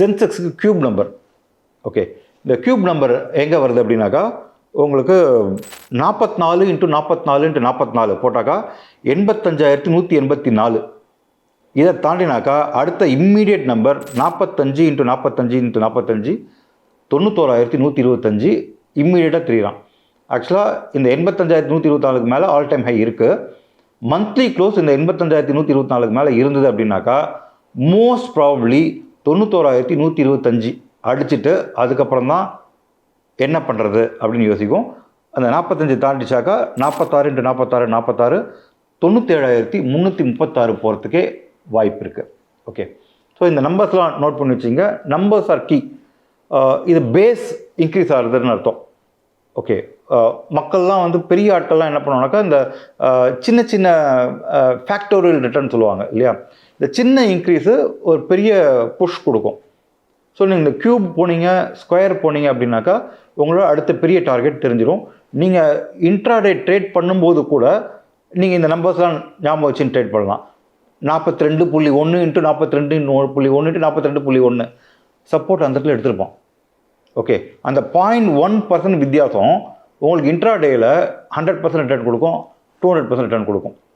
சென்செக்ஸுக்கு cube number. Okay, இந்த cube number எங்கே வருது அப்படின்னாக்கா உங்களுக்கு 44 × 44 × 44 போட்டாக்கா 85,184. இதை தாண்டினாக்கா அடுத்த இம்மீடியட் நம்பர் 45 × 45 × 45 91,125 இம்மீடியட்டாக தெரியலாம். ஆக்சுவலாக இந்த 85,124க்கு மேலே ஆல் டைம் ஹை இருக்குது. மந்த்லி க்ளோஸ் இந்த 85,124க்கு மேலே இருந்தது அப்படின்னாக்கா மோஸ்ட் ப்ராபப்ளி 91,125 அடிச்சுட்டு அதுக்கப்புறம் தான் என்ன பண்ணுறது அப்படின்னு யோசிக்கும். அந்த 45 தாண்டிச்சாக்கா 46 × 46 46 97,336 போகிறதுக்கே வாய்ப்பு இருக்குது. ஓகே, ஸோ இந்த நம்பர்ஸ்லாம் நோட் பண்ணி வச்சிங்க. Numbers are key. இது பேஸ் இன்க்ரீஸ் ஆகுதுன்னு அர்த்தம். ஓகே, மக்கள்லாம் வந்து பெரிய ஆட்கள்லாம் என்ன பண்ணுவாங்கனாக்கா இந்த சின்ன சின்ன ஃபேக்டோரியல் ரிட்டர்ன் சொல்லுவாங்க இல்லையா, இந்த சின்ன இன்க்ரீஸு ஒரு பெரிய புஷ் கொடுக்கும். ஸோ நீங்கள் இந்த க்யூப் போனீங்க, ஸ்கொயர் போனீங்க அப்படின்னாக்கா உங்களோட அடுத்த பெரிய டார்கெட் தெரிஞ்சிடும். நீங்கள் இன்ட்ராடே ட்ரேட் பண்ணும்போது கூட நீங்கள் இந்த நம்பர்ஸ்லாம் ஞாபகம் வச்சுன்னு ட்ரேட் பண்ணலாம். 42.1 × 42 1.1 × 42.1 சப்போர்ட் அந்த இடத்துல எடுத்துருப்போம். ஓகே, அந்த 0.1% வித்தியாசம் உங்களுக்கு இன்ட்ராடேயில் 100% ரிட்டர்ன் கொடுக்கும், 200% ரிட்டர்ன் கொடுக்கும்.